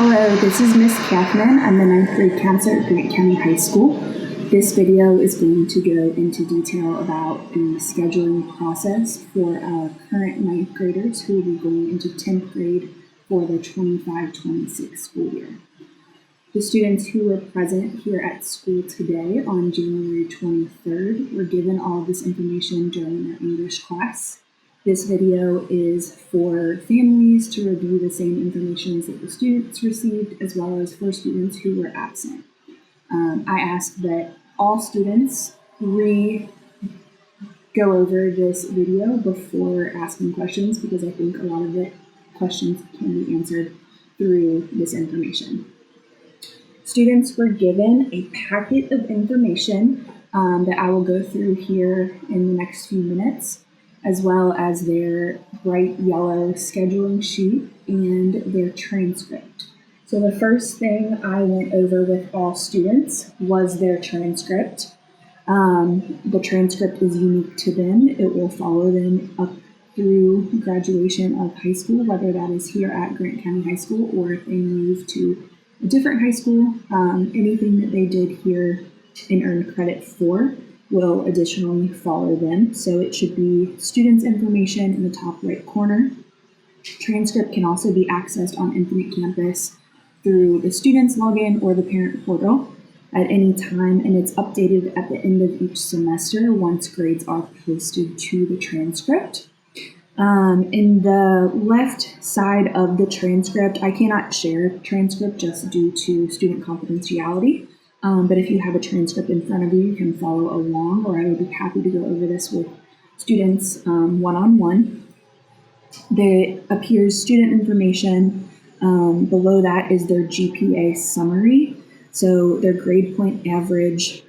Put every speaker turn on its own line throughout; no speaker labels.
Hello, this is Miss Kathman. I'm the ninth grade counselor at Grant County High School. This video is going to go into detail about the scheduling process for our current ninth graders who will be going into 10th grade for the 25-26 school year. The students who were present here at school today on January 23rd were given all of this information during their English class. This video is for families to review the same information that the students received, as well as for students who were absent. I ask that all students go over this video before asking questions, because I think a lot of the questions can be answered through this information. Students were given a packet of information that I will go through here in the next few minutes, as well as their bright yellow scheduling sheet and their transcript. So the first thing I went over with all students was their transcript. The transcript is unique to them. It will follow them up through graduation of high school, whether that is here at Grant County High School or if they move to a different high school. Anything that they did here and earned credit for will additionally follow them. So it should be students' information in the top right corner. Transcript can also be accessed on Infinite Campus through the student's login or the parent portal at any time, and it's updated at the end of each semester once grades are posted to the transcript. In the left side of the transcript, I cannot share transcript just due to student confidentiality. But if you have a transcript in front of you, you can follow along, or I would be happy to go over this with students one-on-one. There appears student information. Below that is their GPA summary. So their grade point average,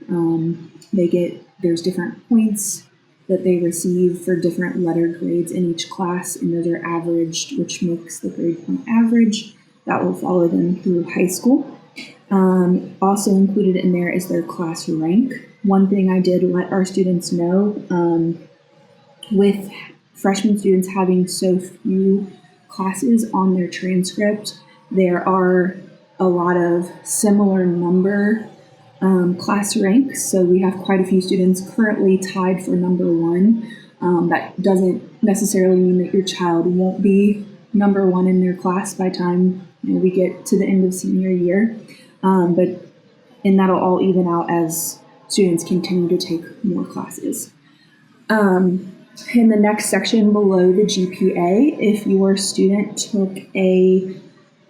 there's different points that they receive for different letter grades in each class, and those are averaged, which makes the grade point average. That will follow them through high school. Also included in there is their class rank. One thing I did let our students know, with freshman students having so few classes on their transcript, there are a lot of similar number class ranks. So we have quite a few students currently tied for number one. That doesn't necessarily mean that your child won't be number one in their class by the time we get to the end of senior year. And that'll all even out as students continue to take more classes. In the next section below the GPA, if your student took a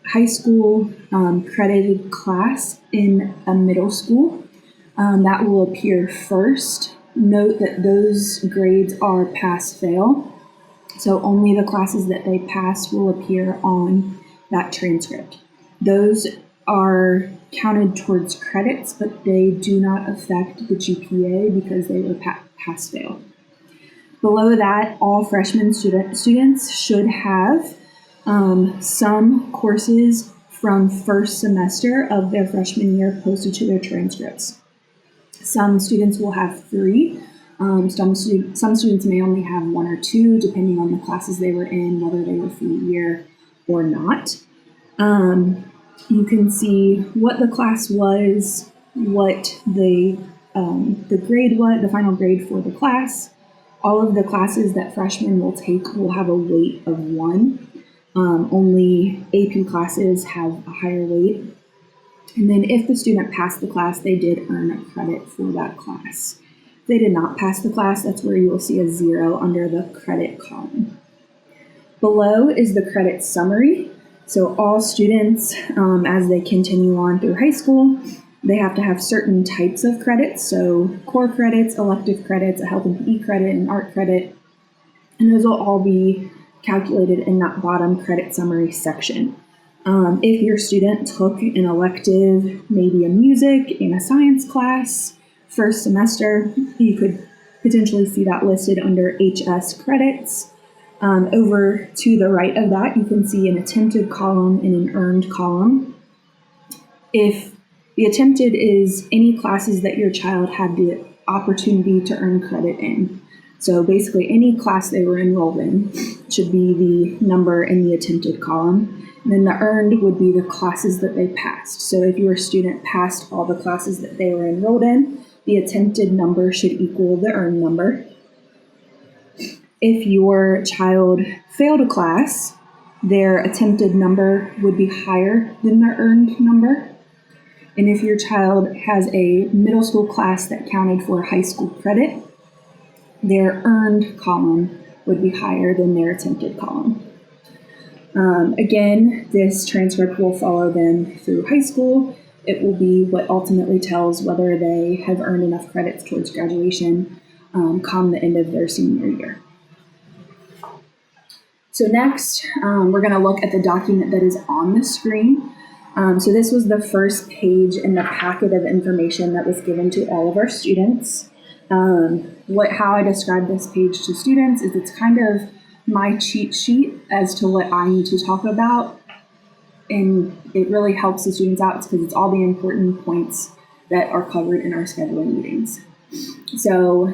high school credited class in a middle school, that will appear first. Note that those grades are pass-fail, so only the classes that they pass will appear on that transcript. Those are counted towards credits, but they do not affect the GPA because they were pass-fail. Below that, all freshman students should have some courses from first semester of their freshman year posted to their transcripts. Some students will have 3. Some students may only have 1 or 2, depending on the classes they were in, whether they were for the year or not. You can see what the class was, what the grade was, the final grade for the class. All of the classes that freshmen will take will have a weight of 1. Only AP classes have a higher weight. And then if the student passed the class, they did earn a credit for that class. If they did not pass the class, that's where you will see a 0 under the credit column. Below is the credit summary. So all students, as they continue on through high school, they have to have certain types of credits. So core credits, elective credits, a health and PE credit, and art credit. And those will all be calculated in that bottom credit summary section. If your student took an elective, maybe a music and a science class first semester, you could potentially see that listed under HS credits. Over to the right of that, you can see an attempted column and an earned column. If the attempted is any classes that your child had the opportunity to earn credit in. So basically any class they were enrolled in should be the number in the attempted column. And then the earned would be the classes that they passed. So if your student passed all the classes that they were enrolled in, the attempted number should equal the earned number. If your child failed a class, their attempted number would be higher than their earned number. And if your child has a middle school class that counted for high school credit, their earned column would be higher than their attempted column. Again, this transcript will follow them through high school. It will be what ultimately tells whether they have earned enough credits towards graduation come the end of their senior year. So next, we're going to look at the document that is on the screen. So this was the first page in the packet of information that was given to all of our students. How I describe this page to students is it's kind of my cheat sheet as to what I need to talk about, and it really helps the students out because it's all the important points that are covered in our scheduling meetings. So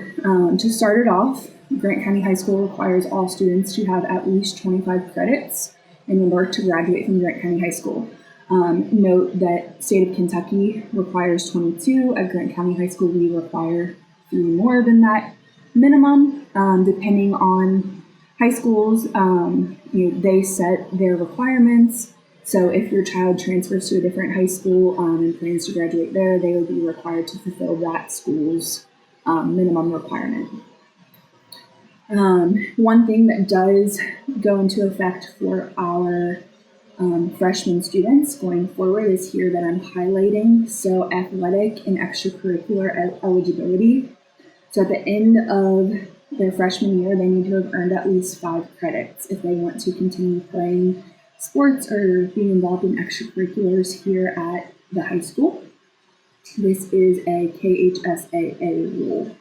to start it off, Grant County High School requires all students to have at least 25 credits in order to graduate from Grant County High School. Note that state of Kentucky requires 22. At Grant County High School, we require 3 more than that minimum, depending on high schools. They set their requirements. So if your child transfers to a different high school and plans to graduate there, they would be required to fulfill that school's minimum requirement. One thing that does go into effect for our freshman students going forward is here that I'm highlighting. So athletic and extracurricular eligibility. So at the end of their freshman year, they need to have earned at least 5 credits if they want to continue playing sports or being involved in extracurriculars here at the high school. This is a KHSAA rule.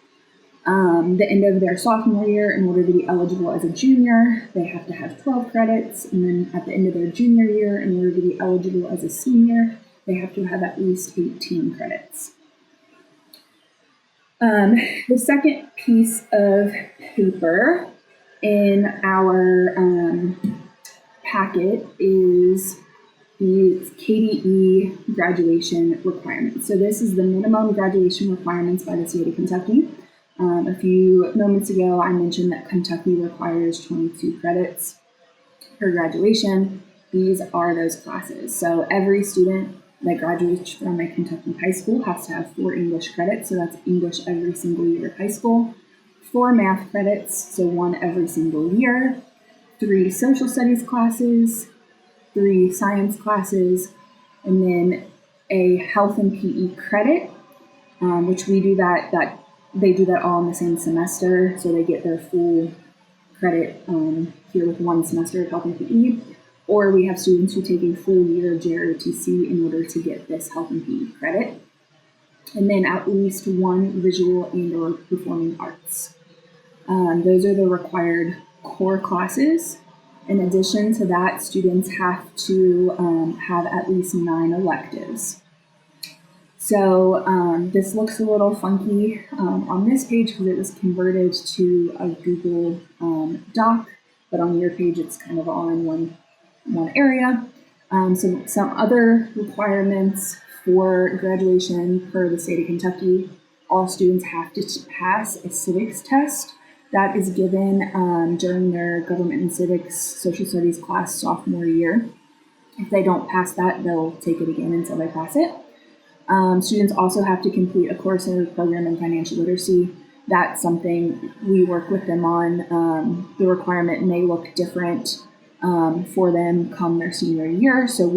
The end of their sophomore year, in order to be eligible as a junior, they have to have 12 credits. And then at the end of their junior year, in order to be eligible as a senior, they have to have at least 18 credits. The second piece of paper in our packet is the KDE graduation requirements. So this is the minimum graduation requirements by the state of Kentucky. A few moments ago, I mentioned that Kentucky requires 22 credits for graduation. These are those classes. So every student that graduates from a Kentucky high school has to have 4 English credits. So that's English every single year of high school. 4 math credits, so 1 every single year. 3 social studies classes, 3 science classes, and then a health and PE credit, which we do that they do that all in the same semester, so they get their full credit here with 1 semester of health and PE. Or we have students who take a full year of JROTC in order to get this health and PE credit. And then at least 1 visual and or performing arts. Those are the required core classes. In addition to that, students have to have at least 9 electives. So this looks a little funky on this page because it was converted to a Google Doc, but on your page it's kind of all in one area. So some other requirements for graduation per the state of Kentucky: all students have to pass a civics test that is given during their government and civics social studies class sophomore year. If they don't pass that, they'll take it again until they pass it. Students also have to complete a course or program in financial literacy. That's something we work with them on. The requirement may look different for them come their senior year, so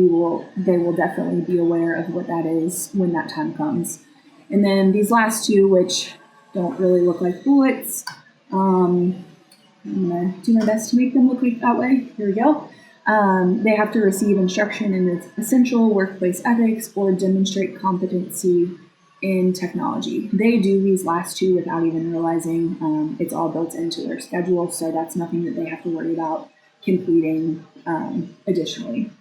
they will definitely be aware of what that is when that time comes. And then these last 2, which don't really look like bullets, I'm gonna do my best to make them look like that way. Here we go. They have to receive instruction in its essential workplace ethics or demonstrate competency in technology. They do these last 2 without even realizing it's all built into their schedule, so that's nothing that they have to worry about completing additionally.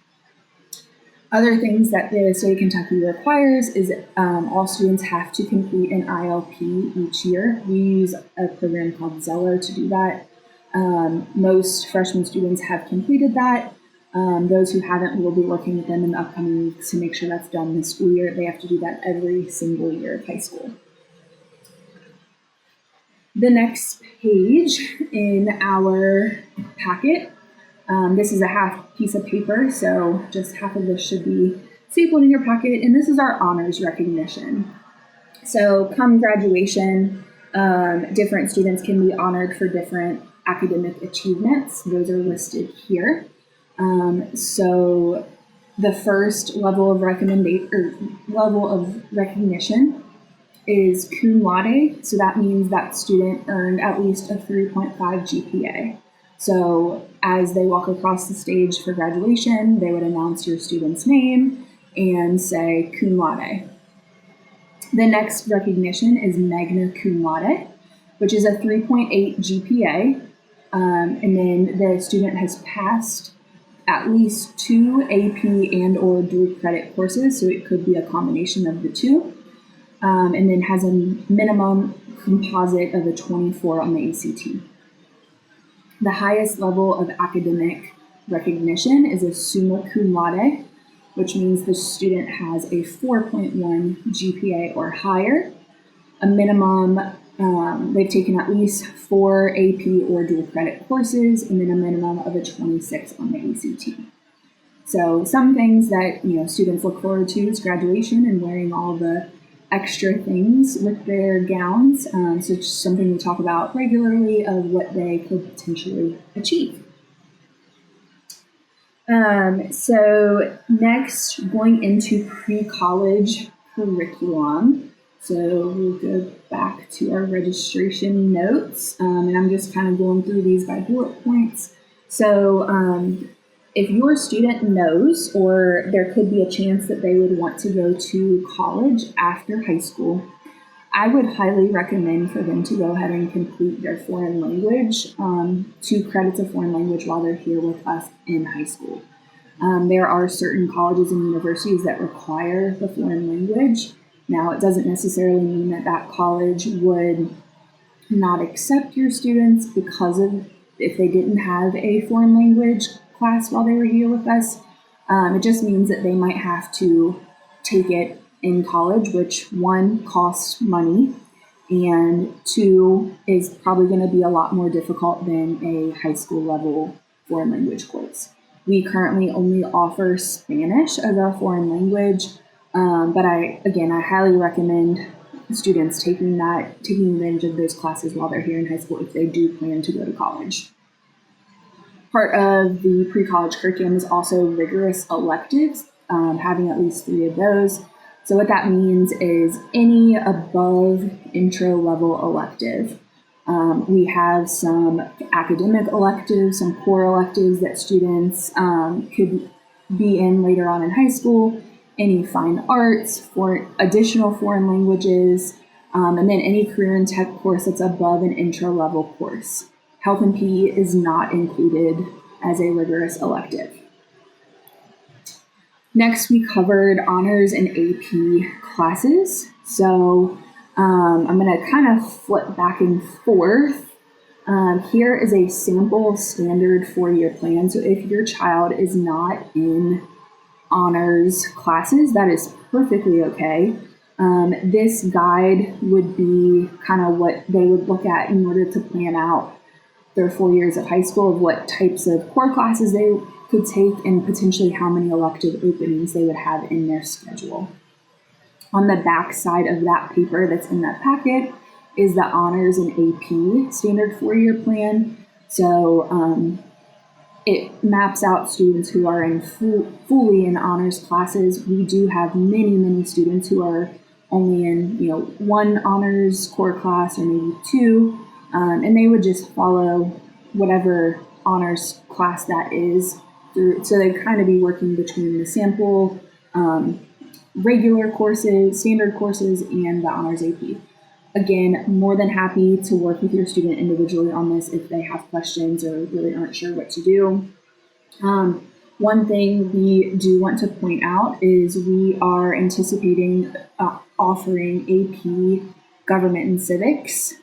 Other things that the state of Kentucky requires is all students have to complete an ILP each year. We use a program called Zello to do that. Most freshman students have completed that. Those who haven't, will be working with them in the upcoming weeks to make sure that's done this school year. They have to do that every single year of high school. The next page in our packet, this is a half piece of paper, so just half of this should be stapled in your packet, and this is our honors recognition. So come graduation, different students can be honored for different academic achievements. Those are listed here. So the first level of recognition is cum laude. So that means that student earned at least a 3.5 GPA. So as they walk across the stage for graduation, they would announce your student's name and say cum laude. The next recognition is magna cum laude, which is a 3.8 GPA. And then the student has passed at least 2 AP and or dual credit courses, so it could be a combination of the two, and then has a minimum composite of a 24 on the ACT. The highest level of academic recognition is a summa cum laude, which means the student has a 4.1 GPA or higher, a minimum, they've taken at least 4 AP or dual credit courses, and then a minimum of a 26 on the ACT. So some things that students look forward to is graduation and wearing all the extra things with their gowns. So it's something we talk about regularly of what they could potentially achieve. So next, going into pre-college curriculum. So we'll go back to our registration notes, and I'm just kind of going through these by bullet points. So if your student knows, or there could be a chance that they would want to go to college after high school, I would highly recommend for them to go ahead and complete their foreign language, 2 credits of foreign language while they're here with us in high school. There are certain colleges and universities that require the foreign language. Now, it doesn't necessarily mean that that college would not accept your students because of if they didn't have a foreign language class while they were here with us. It just means that they might have to take it in college, which 1, costs money, and 2, is probably going to be a lot more difficult than a high school level foreign language course. We currently only offer Spanish as our foreign language, but I highly recommend students taking advantage of those classes while they're here in high school if they do plan to go to college. Part of the pre-college curriculum is also rigorous electives, having at least 3 of those. So what that means is any above intro level elective. We have some academic electives, some core electives that students could be in later on in high school, any fine arts, for additional foreign languages, and then any career and tech course that's above an intro level course. Health and PE is not included as a rigorous elective. Next, we covered honors and AP classes. So I'm going to kind of flip back and forth. Here is a sample standard 4-year plan. So if your child is not in honors classes, that is perfectly okay. This guide would be kind of what they would look at in order to plan out their 4 years of high school, of what types of core classes they could take and potentially how many elective openings they would have in their schedule. On the back side of that paper that's in that packet is the honors and AP standard 4-year plan. So it maps out students who are in fully in honors classes. We do have many students who are only in 1 honors core class or maybe 2, and they would just follow whatever honors class that is through. So they'd kind of be working between the sample regular courses, standard courses, and the honors AP. Again, more than happy to work with your student individually on this if they have questions or really aren't sure what to do. One thing we do want to point out is we are anticipating offering AP Government and Civics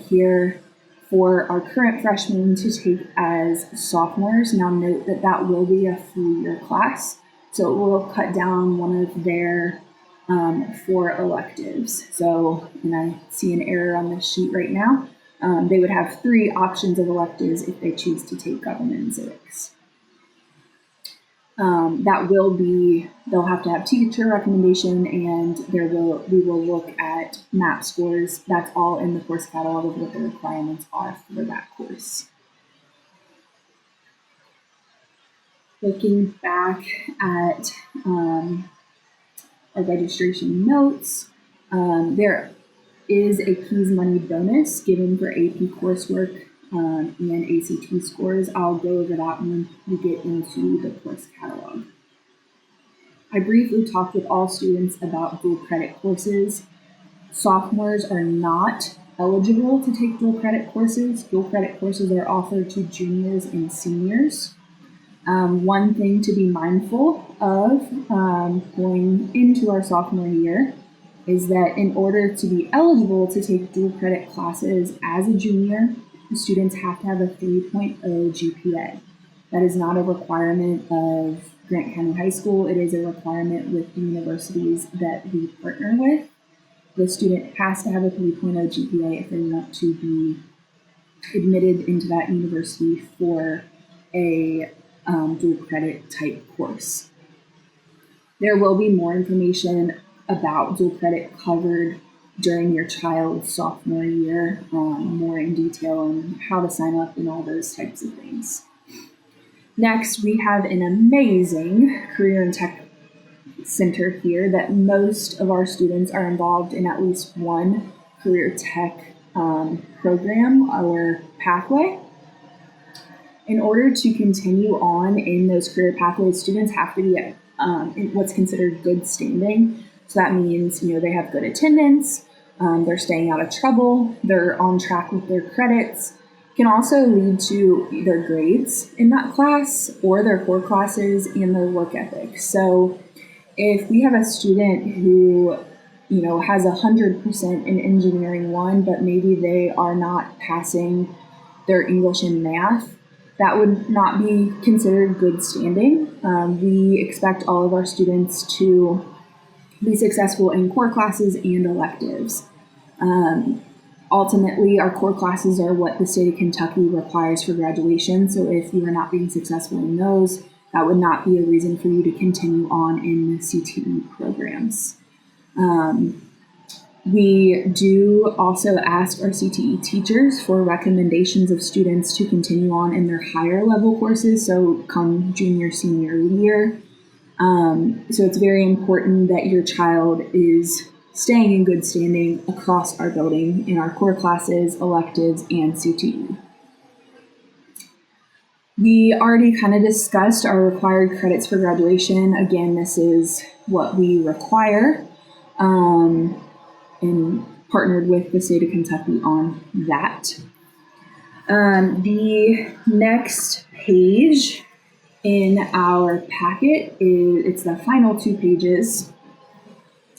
here for our current freshmen to take as sophomores. Now note that that will be a 3-year class, so it will cut down one of their 4 electives. So, and I see an error on this sheet right now, they would have 3 options of electives if they choose to take Government and Civics. They'll have to have teacher recommendation, and we will look at MAP scores. That's all in the course catalog of what the requirements are for that course. Looking back at our registration notes, there is a Keys Money bonus given for AP coursework and ACT scores. I'll go over that when we get into the course catalog. I briefly talked with all students about dual credit courses. Sophomores are not eligible to take dual credit courses. Dual credit courses are offered to juniors and seniors. One thing to be mindful of going into our sophomore year is that in order to be eligible to take dual credit classes as a junior, the students have to have a 3.0 GPA. That is not a requirement of Grant County High School. It is a requirement with the universities that we partner with. The student has to have a 3.0 GPA if they want to be admitted into that university for a dual credit type course. There will be more information about dual credit covered during your child's sophomore year, more in detail on how to sign up and all those types of things. Next, we have an amazing career and tech center here that most of our students are involved in at least one career tech program or pathway. In order to continue on in those career pathways, students have to be in what's considered good standing. So that means, they have good attendance, they're staying out of trouble, they're on track with their credits. It can also lead to either grades in that class or their core classes and their work ethic. So if we have a student who, has 100% in engineering 1, but maybe they are not passing their English and math, that would not be considered good standing. We expect all of our students to be successful in core classes and electives. Ultimately, our core classes are what the state of Kentucky requires for graduation. So if you are not being successful in those, that would not be a reason for you to continue on in the CTE programs. We do also ask our CTE teachers for recommendations of students to continue on in their higher level courses, so come junior, senior year. So it's very important that your child is staying in good standing across our building in our core classes, electives, and CTE. We already kind of discussed our required credits for graduation. Again, this is what we require. And partnered with the state of Kentucky on that. The next page in our packet it's the final 2 pages,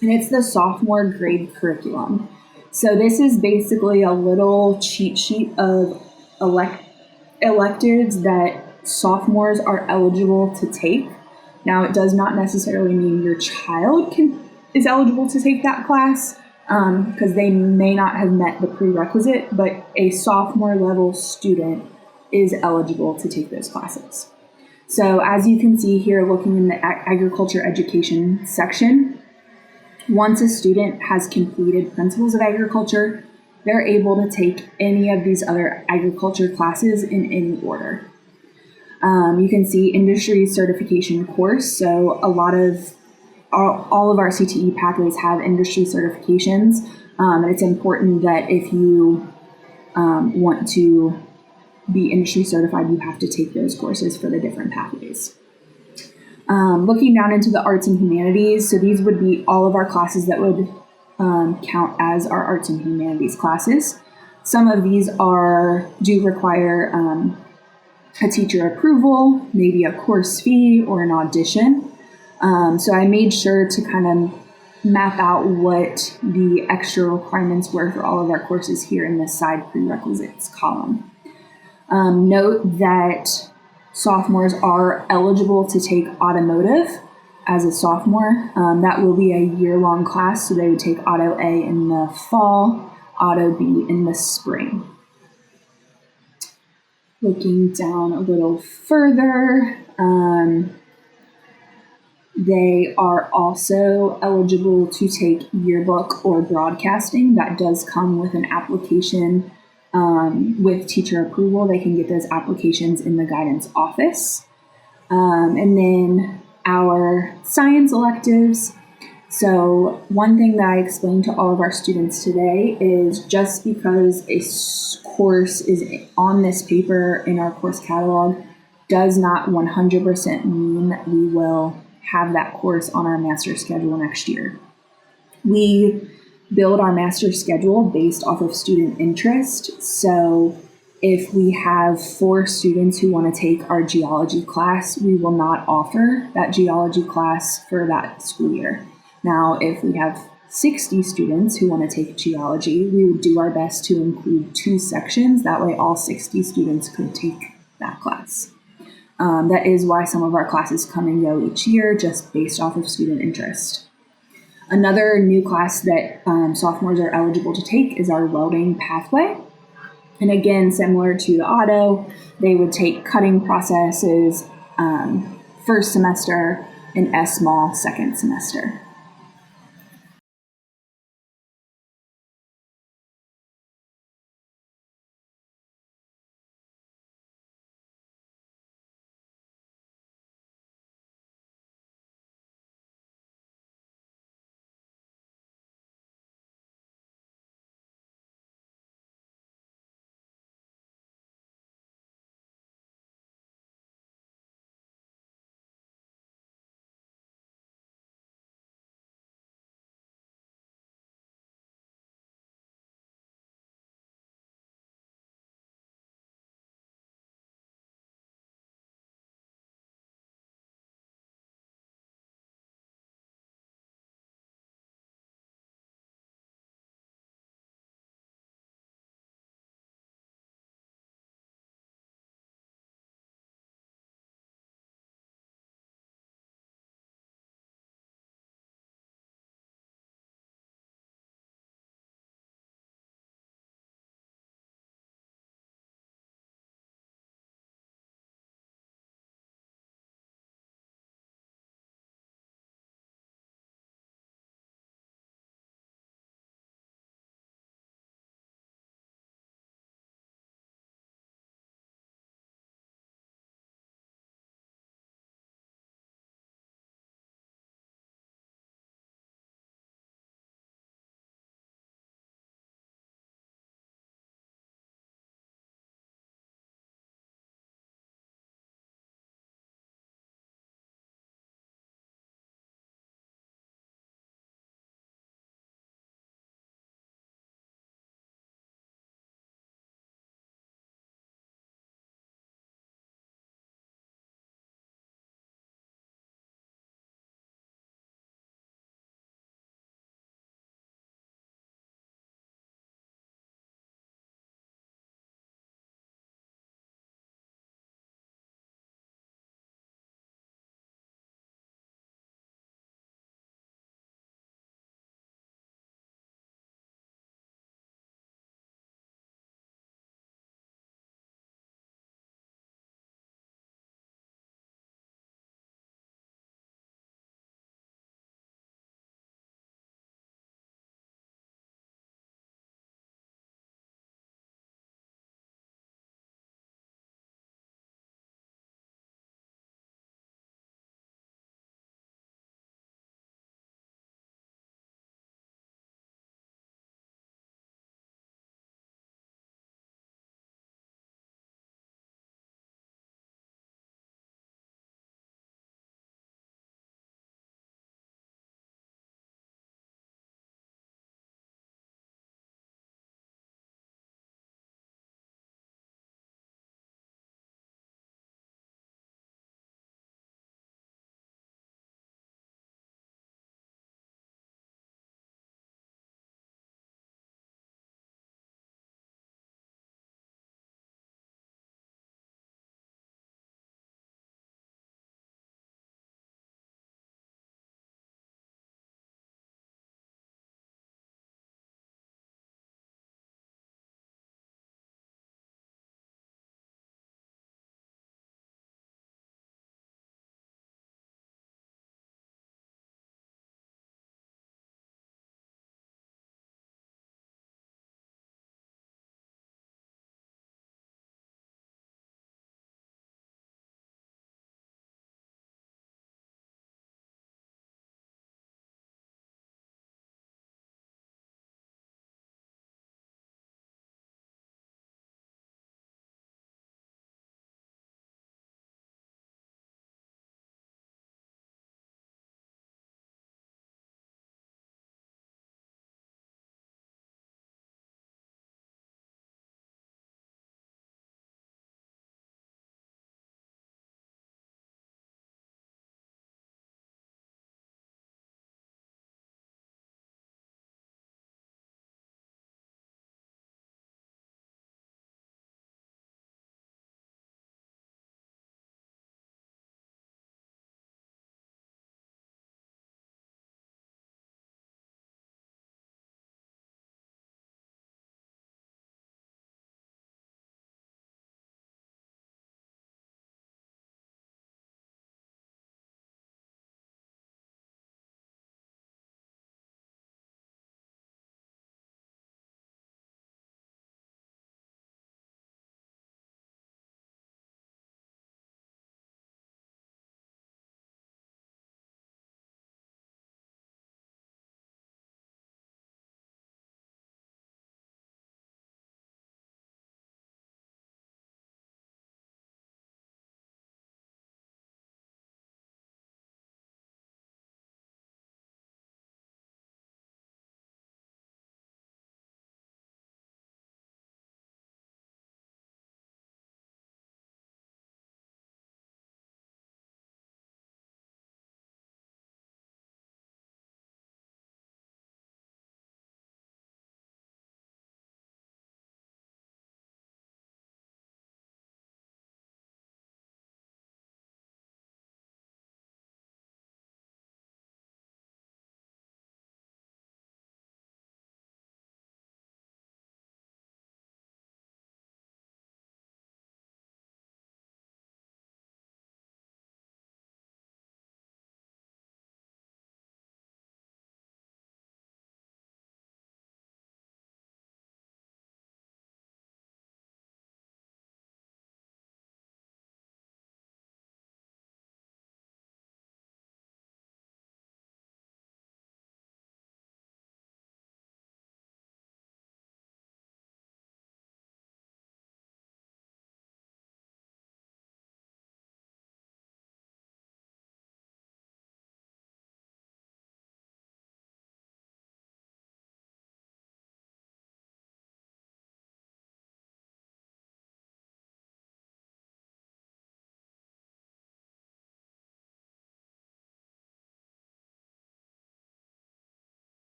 and it's the sophomore grade curriculum. So this is basically a little cheat sheet of electives that sophomores are eligible to take. Now, it does not necessarily mean your child is eligible to take that class, because they may not have met the prerequisite, but a sophomore level student is eligible to take those classes. So as you can see here, looking in the agriculture education section, once a student has completed Principles of Agriculture, they're able to take any of these other agriculture classes in any order. You can see industry certification course. So all of our CTE pathways have industry certifications, and it's important that if you want to be industry certified, you have to take those courses for the different pathways. Looking down into the arts and humanities, so these would be all of our classes that would count as our arts and humanities classes. Some of these do require a teacher approval, maybe a course fee, or an audition. So I made sure to kind of map out what the extra requirements were for all of our courses here in this side prerequisites column. Note that sophomores are eligible to take automotive as a sophomore. That will be a year-long class, so they would take Auto A in the fall, Auto B in the spring. Looking down a little further, they are also eligible to take yearbook or broadcasting. That does come with an application with teacher approval. They can get those applications in the guidance office. And then our science electives. So one thing that I explained to all of our students today is just because a course is on this paper in our course catalog does not 100% mean that we will have that course on our master schedule next year. We build our master schedule based off of student interest. So if we have 4 students who want to take our geology class, we will not offer that geology class for that school year. Now, if we have 60 students who want to take geology, we would do our best to include 2 sections. That way all 60 students could take that class. That is why some of our classes come and go each year, just based off of student interest. Another new class that sophomores are eligible to take is our welding pathway. And again, similar to the auto, they would take cutting processes first semester and SMall second semester.